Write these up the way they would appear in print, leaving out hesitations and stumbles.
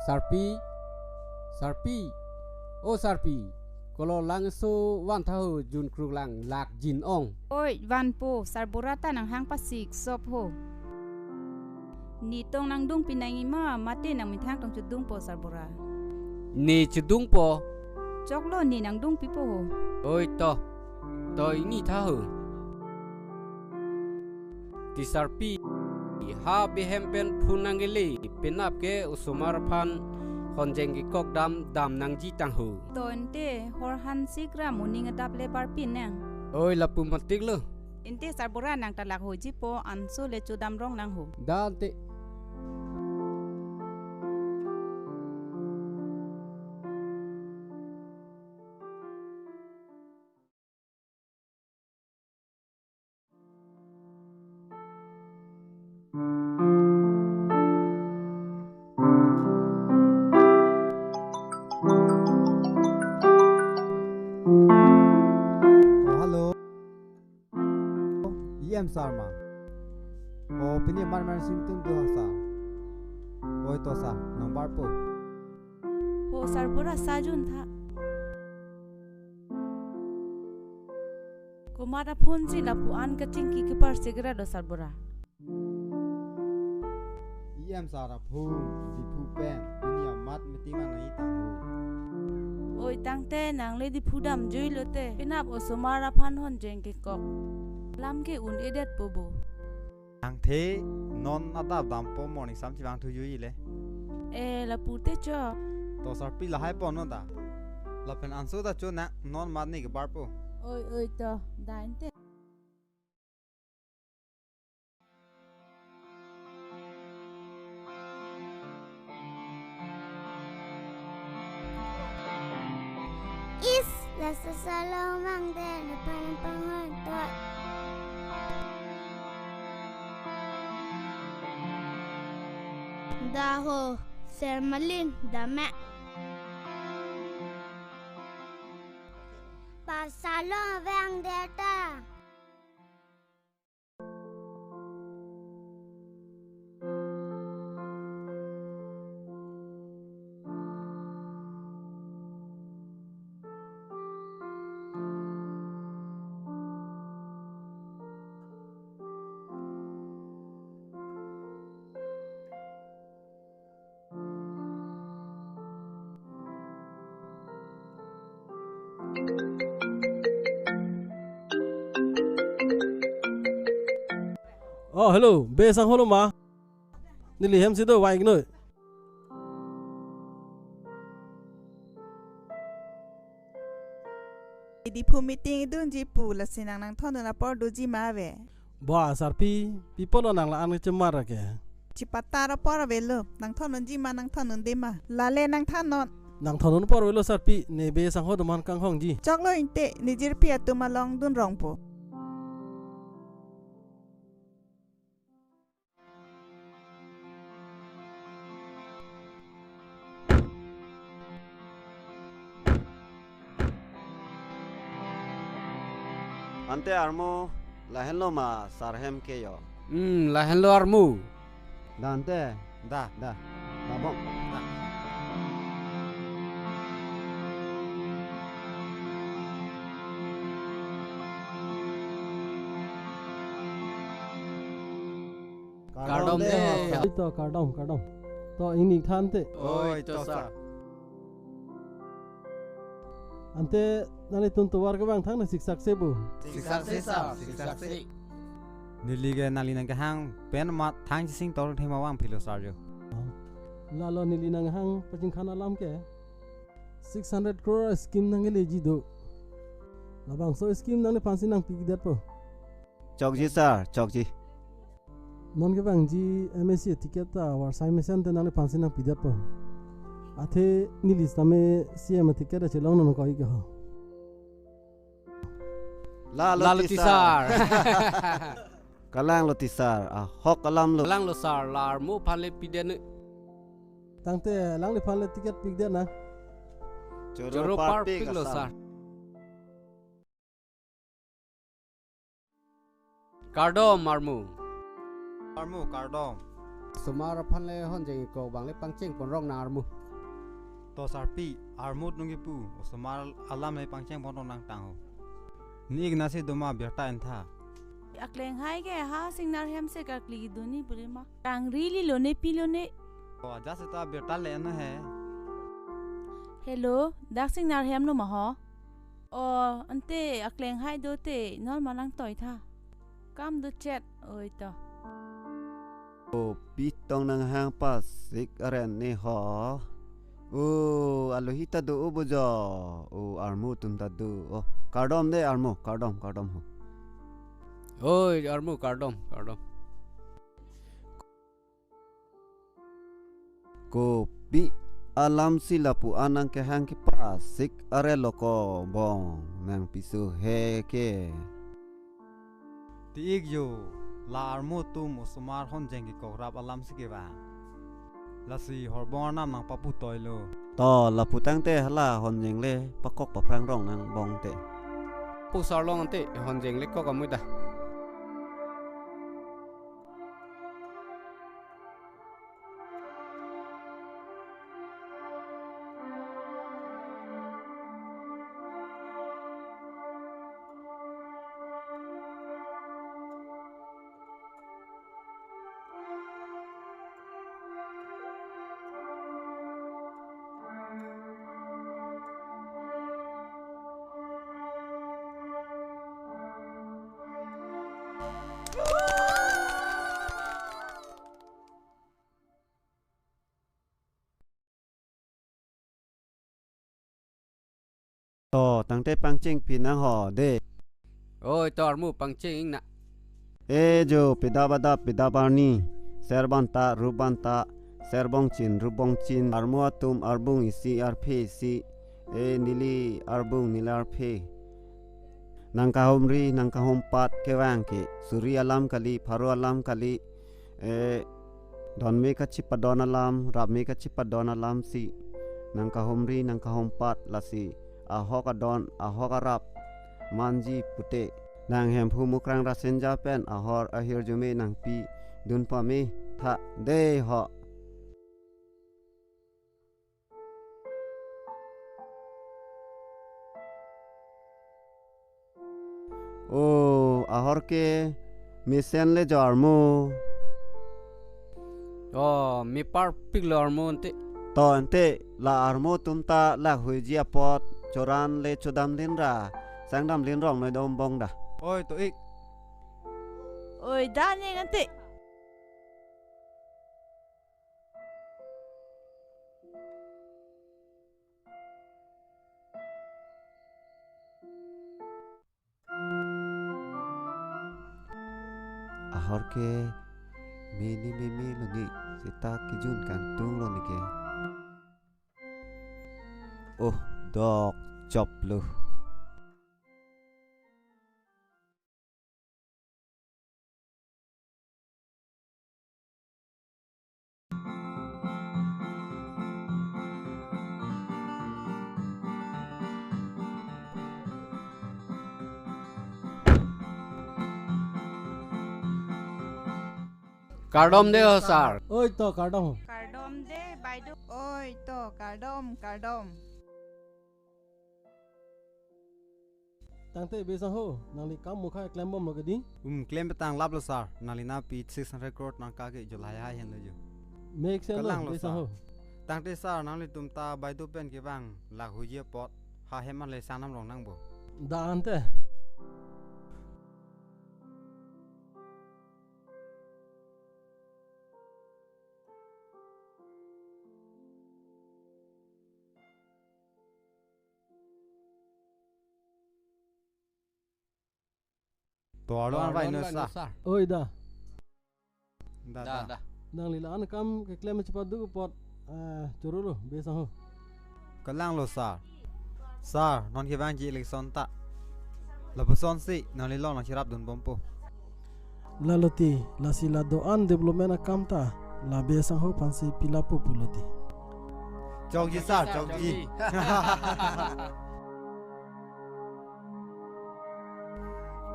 Sarpi, Sarpi, oh Sarpi, kalau langso wan tahu jun kruk lang lak jin ong. Oi, van po, sarborata ng hang pasik sop ho. Ni tong nang dung pinangi ma mate nang mithang tong chudung po sarbora. Ni chudung po, Choklo ni nang dung pipo ho. oi to ini tahu. Ti Sarpi, ha behempen punangili pinap ke usumar pan honjeng ki kok dam nang ji tang hu. To ente hor han sikra muning adap le parpin nang. Oi lapu matik lo. Ente sarbora nang talak ho jipo anso le chudam rong nang ho. Dante. Hello. Sarma. Oh, pini man simtum do hasa. Oi to sa, nombar po. Ho sarbora sajun tha. Kumara phunji lapu an kaching ki kepar segera do sarbora. Sara phu, di phu pen, pini amat metingan nai tahu. Oi tangte nang le di phudam jui lote. Pinap osomara phan hon jeng ki kok. Lam ke un edet bobo. Ang the non adab dam po morning sam chi bang thu yu le. La pute cho. To sarpi la hai po no da. La pen anso da cho na non mat ni ke bar po. Oi to dainte. Lasa selalu mang deh depan penghormat. Daho sermalin dame. Pasalo vang deta. Oh, hello. Be sang holo ma. Nili hem sido wai gnoi. Di pu meeting dun ji pu la sinang nang thon na por do ji ma ve. Ba Sarpi, people nang la an chemar ke. Ci patta ra por ve lo nang thon ji ma nang thon de ma. La le nang than non. Nang thon por welo Sarpi ne be sang ho man kang hong ji. Chok lo inte ni jir pi atu ma long dun rong po. Ante armo lahen lo ma sarhem ke yo. Lahen lo armu. Dante, da bom. Kardom de. To kardom. To ini than te. Oi to sa. Ante nani tun to war ka bang thang na siksak se bu. Siksak se. Nili ke nali nang ke hang pen mat thang chi sing tor thema wang philo sarjo. La lo nili nang hang paching khana lam ke. 600 crore scheme nang le ji do. La bang so scheme nang le pansi nang pi dat po. Chokji sir, chokji. Non ke bang ji MSC ticket ta war sai mission te nang le pansi nang pi dat po. Athe nilis tame CM ticket che long non ko i ke ho. La lo tisar. Kalang lo tisar. Hok kalam lo. Lang lo sar lar mu pan le piden. Tangte lang le pan le ticket pi dat na. Joro par pik lo sar. Kardom marmu. Armu kardom. usumar phan le hon jeng ko bang le pangcheng pon rong na armu to sarpi armut nungi pu usumar alam le pangcheng bon nang tang ho ni ignasi doma berta entha akleng hai ge ha singnar hem se kakli duni burima tang really lone pilone o jase ta berta le na hai hello dak singnar hem no ma ho o ante akleng hai do te nor manang toy tha kam do chat oi to pi tong nang hang pasik aren ni ho alohita do ubujo armu tum ta do kardom de armu kardom ho oi armu kardom kopi alam silapu anang ke hang ki pasik are loko bong nang pisu he ke tiig yo la armut tum usumar hon jengi ko rap alam sike ba lasi horbon nam nang papu toilo to la putang te hala hon jeng le pakok paprang rong nang bong te pu sar long ante hon jeng le ko kamui da to tang te pangcheng pinang ho de oi to armu pangcheng ing na jo pedabani serbanta rubanta serbong chin armua tum arbung isi arphe si nili arbung nilarphe nangka hompat kewang ke suri alam kali pharu alam kali donme ka chipadon alam rabme ka chipadon alam si nangka hompat lasi ahoka don ahoka rap manji pute nang hem phu mukrang rasenja pen ahor ahir jume nang pi dun pa me tha de ho ahor ke misen le jarmo mi par piglo armu ante to ante la armo tumta la huijia pot choran le chodam din ra sangdam lin rong noi dom bong da oi to ik oi da ne ante ahor ke meni lo ni sita kijun kang tung lo ni ke dok chop lu kardom de ho sar oi to kardom Kardom de baidu oi to kardom tangte besang ho nangli kam mukha klem bom lo gedi claim petang lab lo sar nalina pi 600 crore nang ka ke julai ha hen lo ju make sense Kalang lo lo besang sa. ho tang te sar nangli tumta baidu pen ke bang la huye pot ha heman le sanam rong nang bo da ante to alo an vai no sa oi da da nangli la an kam ke klem cepat du pot cururu besang ho kalang lo sar non ke bang ji election ta la puson si nali lo nang sirap dun bompo laloti la sila doan development akam ta la besang ho pansi pilapu puloti chok ji sar chok ji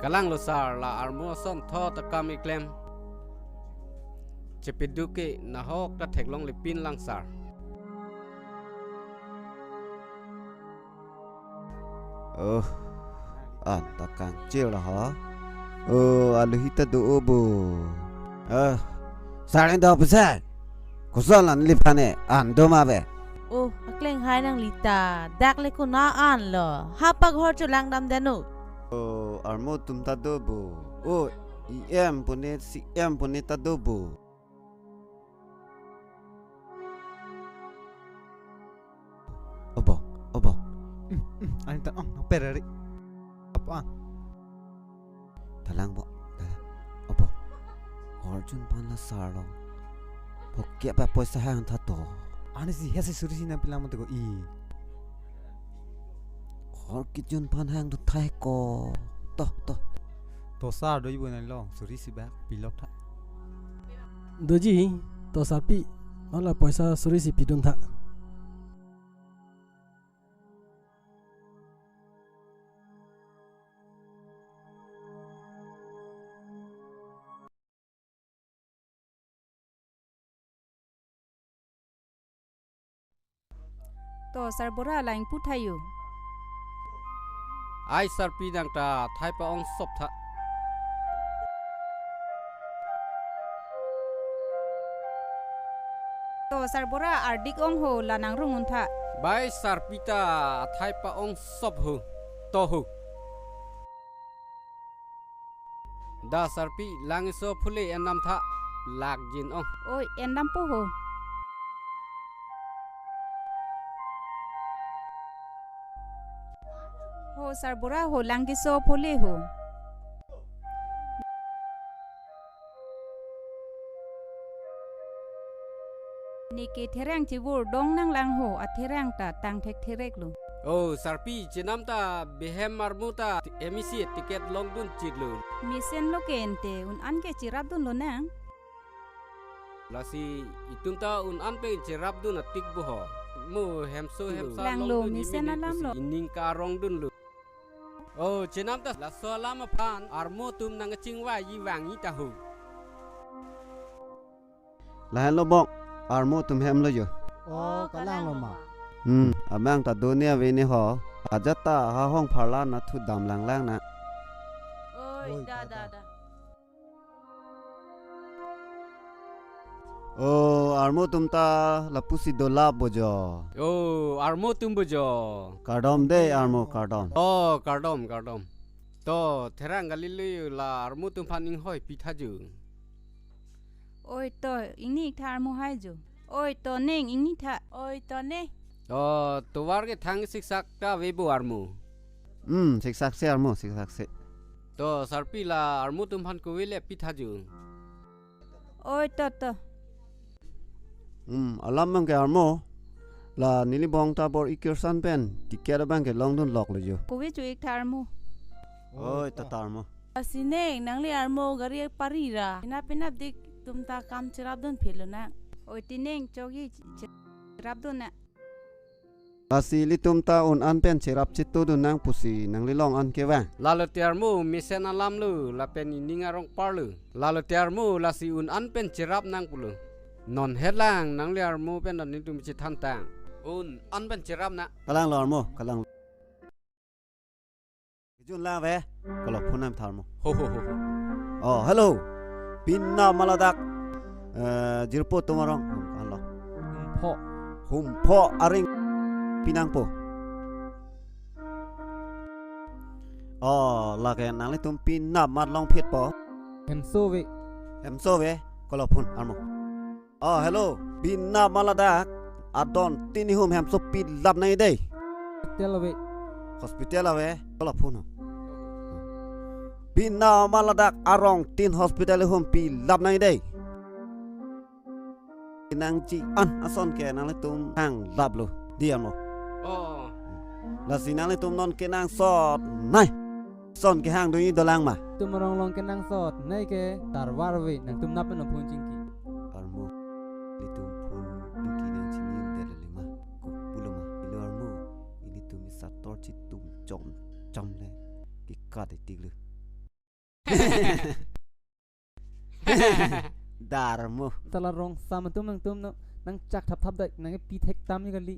kalang lo sar la armu son tho ta kam iklem Cepeduke nahok ta theklong lipin langsar. Takang chill lah ha. Aluhita do obo. Sarang dah besar. Kusalan lipane doma be. Akleng hai nang lita dak le ko na an lo hapag hor chulang dam danu Armo tum ta dobo. Em pune si em pune ta dobo. Obo. Ani ta perari. Apa? Talang bo. Obo. Arjun pan la sarong. Pokya pa poisa hang tha to. Ani si hese surisi na pilang mo ko Hor kitjun pan hang tu thai ko. To sar do ibu na long surisi ba pilok tha. Doji to sarpi ala paisa suri si pidon tha. To sarbora lain puthayu. Ai sarpi nang ta thai pa ong sop tha. To sarbora ardik ong ho lanang rungun tha. Bai sarpi ta thai pa ong sop hu. To hu. Da sarpi langiso phule enam tha. Lak jin ong. Oi endam po ho. Ho sarbora ho langiso phule ho. Niki therang chibur dong nang lang ho atherang ta tang thek therek lu. Sarpi chinam ta behem marmuta emisi tiket long dun chidlu. Misen lo kente un an ke chirap dun lo nang. Lasi itum ta un an pe chirap dun atik bu ho. Mu hemso Lang lo misen alam lo. Ining ka rong dun lu. Chinam ta la so lama phan armo tum nang chingwa yi wang yi ta hu. Lahan lo bok. Armo tum hem lo yo. Kalang lo ma. Amang ta dunia vini ho. Ajata ha hong pharla na thu dam lang na. Oi da Armo tum ta la pusi dola bojo. Armo tum bojo. Kardom de armo kardom. Kardom. To therang galilu la armo tum phaning hoi pithaju. Oi to ingni thar mo hai jo. Oi to neng ingni tha. oi to ne To war ke thang siksak ta webu armo. Siksak se armo siksak se. To sarpi la armo tum phan ko wele pithaju. Oi to. Alam mang ke armo. La nili bong ta bor ikirsan pen. Tiket bang ke long dun lok lo yo. Ko we chu ik thar mo. Oi ta armo. asine nang le armo gari parira pinap dik tum ta kam chirap don phelo na Oi tineng chogi chirap dun na. Lasi litum ta un an pen chirap chitu dun nang pusi nang li long an ke wa. Lalu tiarmu misen alam lu la pen ininga rong parlu. Lalu tiarmu lasi un an pen chirap nang pulu. Non helang nang liarmu pen dan itu mesti tantang. Un an pen chirap na. Kalang lo armo kalang. Jun la ve kalau punam tharmo. Ho. Hello. Pinna maladak. Jirpo tumarong. Allah. Humpo aring pinang po. Lagi nang le tum pinna mat long phet po. Hemso ve kalau pun armo. Hello. Pinna maladak. Adon tini hum hemso pin lap nai dei. Hospital ve kalau pun. Pinna maladak arong tin hospital hum pi lap nai dei. Nang ci an ason ke nang le tum hang lap lo diam lo. La sinang le tum non ke nang sot nai. Son ke hang doi dolang ma. Tum rong long ke nang sot nai ke tarwar we nang tum nap no phun chingki. Armo li tum phun dingki nang chinin de le ma. Ko pulo ma ilo armo ini tum sa tor chi tum chom le ki ka de tiglu. darmu talarong sama tum nang cak thap dak nang pi thek tam ni gali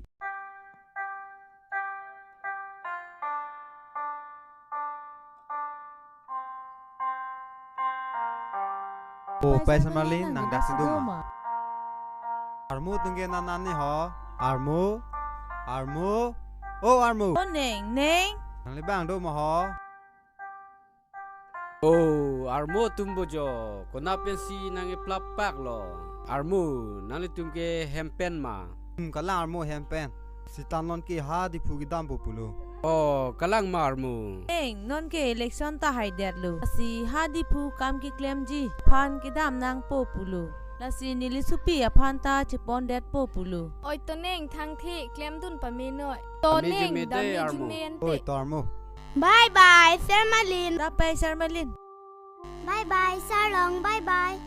Oh, paisa malin nang dasin duma. Armu tungge nanani ho. Armu. Oh, armu. Oh, neng. Nang libang do mo ho. Oh, armo tumbojo. Kona pensi nang iplapak lo. Armu nang tumke hempen ma. Kala armu hempen. Si tanon ki ha di phugi dam populo. Oh, kalang ma armu. Neng, non ke election ta haider lo. Si hadi pu kam ki claim ji. Phan ki dam nang populo. Lasi nili supi a phan ta chipon det populo. Oi to neng thang thi klem dun pa mi noi. To neng da mi jimen Oi, te. to armu. Bye bye, Sir Malin. Rapay Sir Malin. Bye bye, Sir Long. Bye bye.